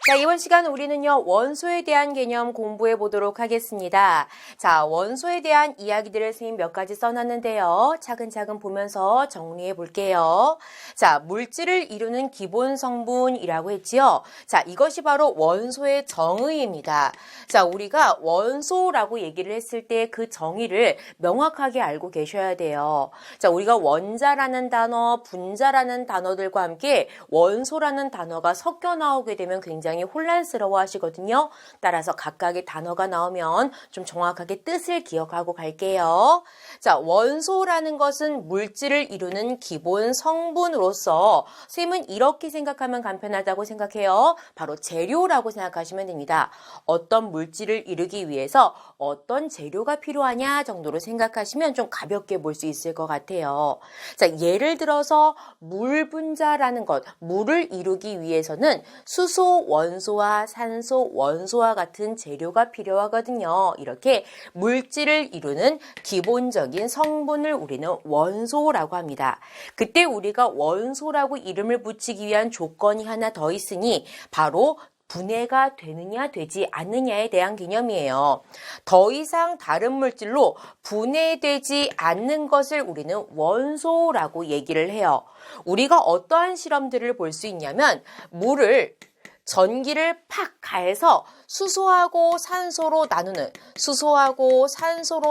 자, 이번 시간 우리는요, 원소에 대한 개념 공부해 보도록 하겠습니다. 자, 원소에 대한 이야기들을 선생님 몇 가지 써놨는데요. 차근차근 보면서 정리해 볼게요. 자, 물질을 이루는 기본 성분이라고 했지요. 자, 이것이 바로 원소의 정의입니다. 자, 우리가 원소라고 얘기를 했을 때 그 정의를 명확하게 알고 계셔야 돼요. 자, 우리가 원자라는 단어, 분자라는 단어들과 함께 원소라는 단어가 섞여 나오게 되면 굉장히 혼란스러워 하시거든요. 따라서 각각의 단어가 나오면 좀 정확하게 뜻을 기억하고 갈게요. 자, 원소라는 것은 물질을 이루는 기본 성분으로서 쌤은 이렇게 생각하면 간편하다고 생각해요. 바로 재료라고 생각하시면 됩니다. 어떤 물질을 이루기 위해서 어떤 재료가 필요하냐 정도로 생각하시면 좀 가볍게 볼 수 있을 것 같아요. 자, 예를 들어서 물 분자라는 것, 물을 이루기 위해서는 수소 원소와 산소 원소와 같은 재료가 필요하거든요. 이렇게 물질을 이루는 기본적인 성분을 우리는 원소라고 합니다. 그때 우리가 원소라고 이름을 붙이기 위한 조건이 하나 더 있으니 바로 분해가 되느냐 되지 않느냐에 대한 개념이에요. 더 이상 다른 물질로 분해되지 않는 것을 우리는 원소라고 얘기를 해요. 우리가 어떠한 실험들을 볼 수 있냐면 물을 전기를 팍 가해서 수소하고 산소로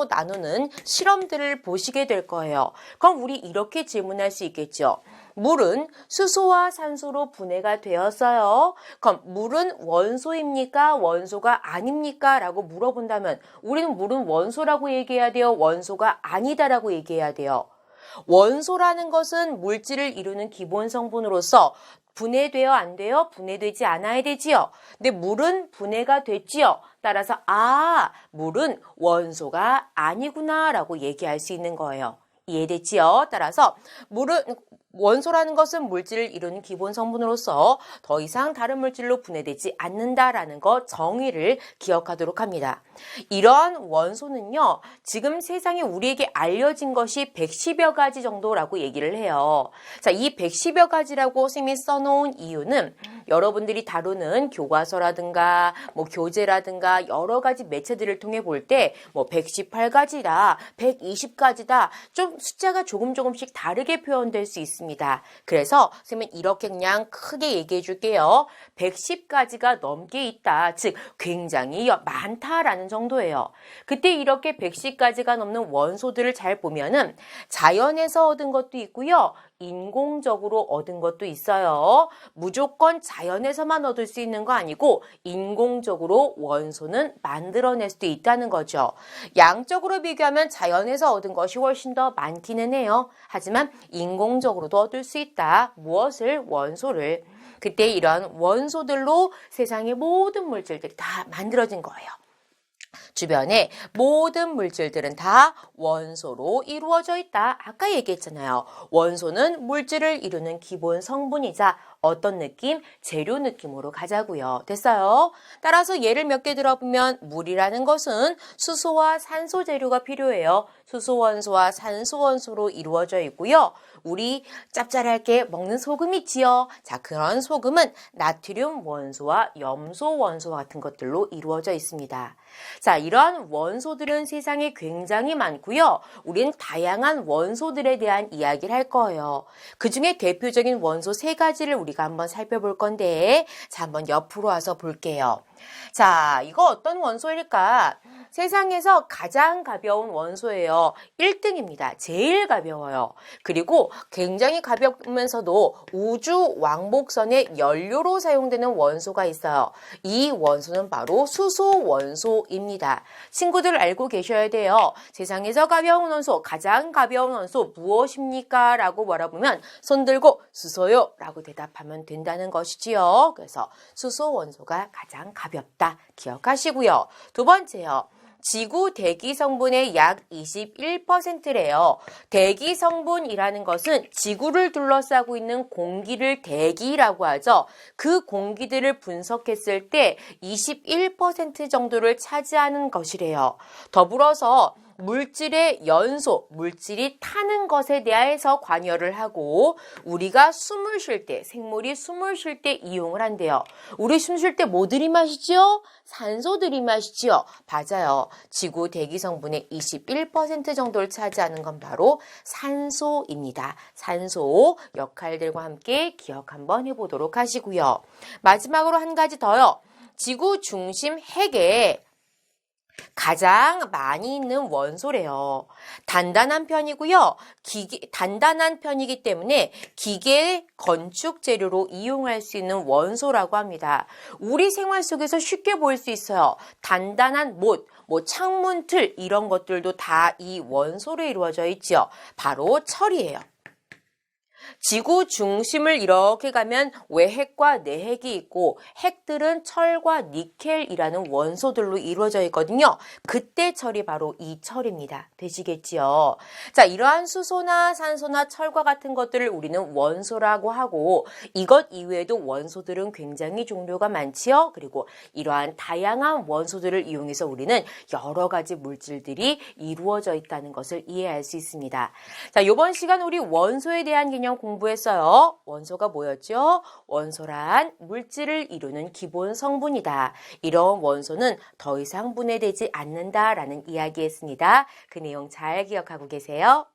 나누는 실험들을 보시게 될 거예요. 그럼 우리 이렇게 질문할 수 있겠죠. 물은 수소와 산소로 분해가 되었어요. 그럼 물은 원소입니까? 원소가 아닙니까? 라고 물어본다면 우리는 물은 원소라고 얘기해야 돼요? 원소가 아니다라고 얘기해야 돼요? 원소라는 것은 물질을 이루는 기본 성분으로서 분해돼요? 안 돼요? 분해되지 않아야 되지요. 근데 물은 분해가 됐지요. 따라서 물은 원소가 아니구나 라고 얘기할 수 있는 거예요. 이해됐지요? 따라서 원소라는 것은 물질을 이루는 기본 성분으로서 더 이상 다른 물질로 분해되지 않는다라는 것 정의를 기억하도록 합니다. 이러한 원소는요, 지금 세상에 우리에게 알려진 것이 110여 가지 정도라고 얘기를 해요. 자, 이 110여 가지라고 선생님이 써놓은 이유는 여러분들이 다루는 교과서라든가 교재라든가 여러 가지 매체들을 통해 볼 때 118가지다, 120가지다 좀 숫자가 조금씩 다르게 표현될 수 있습니다. 그래서 선생님은 이렇게 그냥 크게 얘기해 줄게요. 110가지가 넘게 있다. 즉 굉장히 많다라는 정도예요. 그때 이렇게 110가지가 넘는 원소들을 잘 보면은 자연에서 얻은 것도 있고요. 인공적으로 얻은 것도 있어요. 무조건 자연에서만 얻을 수 있는 거 아니고 인공적으로 원소는 만들어낼 수도 있다는 거죠. 양적으로 비교하면 자연에서 얻은 것이 훨씬 더 많기는 해요. 하지만 인공적으로도 얻을 수 있다. 무엇을? 원소를. 그때 이런 원소들로 세상의 모든 물질들이 다 만들어진 거예요. 주변의 모든 물질들은 다 원소로 이루어져 있다. 아까 얘기했잖아요. 원소는 물질을 이루는 기본 성분이자 어떤 느낌? 재료 느낌으로 가자고요. 됐어요? 따라서 예를 몇 개 들어보면 물이라는 것은 수소와 산소 재료가 필요해요. 수소 원소와 산소 원소로 이루어져 있고요. 우리 짭짤하게 먹는 소금 있지요. 자, 그런 소금은 나트륨 원소와 염소 원소와 같은 것들로 이루어져 있습니다. 자, 이러한 원소들은 세상에 굉장히 많고요. 우린 다양한 원소들에 대한 이야기를 할 거예요. 그중에 대표적인 원소 3가지를 우리가 한번 살펴볼 건데, 자, 한번 옆으로 와서 볼게요. 자, 이거 어떤 원소일까? 세상에서 가장 가벼운 원소예요. 1등입니다. 제일 가벼워요. 그리고 굉장히 가벼우면서도 우주 왕복선의 연료로 사용되는 원소가 있어요. 이 원소는 바로 수소 원소입니다. 친구들 알고 계셔야 돼요. 세상에서 가벼운 원소, 가장 가벼운 원소 무엇입니까? 라고 물어보면 손 들고 수소요 라고 대답하면 된다는 것이지요. 그래서 수소 원소가 가장 가볍다 기억하시고요. 두 번째요. 지구 대기 성분의 약 21%래요. 대기 성분이라는 것은 지구를 둘러싸고 있는 공기를 대기라고 하죠. 그 공기들을 분석했을 때 21% 정도를 차지하는 것이래요. 더불어서 물질의 연소, 물질이 타는 것에 대해서 관여를 하고 우리가 숨을 쉴 때, 생물이 숨을 쉴 때 이용을 한대요. 우리 숨 쉴 때 뭐 들이마시지요? 산소 들이마시지요? 맞아요. 지구 대기 성분의 21% 정도를 차지하는 건 바로 산소입니다. 산소 역할들과 함께 기억 한번 해보도록 하시고요. 마지막으로 한 가지 더요. 지구 중심 핵에 가장 많이 있는 원소래요. 단단한 편이고요. 단단한 편이기 때문에 기계 건축 재료로 이용할 수 있는 원소라고 합니다. 우리 생활 속에서 쉽게 보일 수 있어요. 단단한 못, 창문 틀 이런 것들도 다 이 원소로 이루어져 있죠. 바로 철이에요. 지구 중심을 이렇게 가면 외핵과 내핵이 있고 핵들은 철과 니켈이라는 원소들로 이루어져 있거든요. 그때 철이 바로 이 철입니다. 되시겠지요? 자, 이러한 수소나 산소나 철과 같은 것들을 우리는 원소라고 하고 이것 이외에도 원소들은 굉장히 종류가 많지요. 그리고 이러한 다양한 원소들을 이용해서 우리는 여러 가지 물질들이 이루어져 있다는 것을 이해할 수 있습니다. 자, 이번 시간 우리 원소에 대한 개념 공부했어요. 원소가 뭐였죠? 원소란 물질을 이루는 기본 성분이다. 이런 원소는 더 이상 분해되지 않는다라는 이야기였습니다. 그 내용 잘 기억하고 계세요?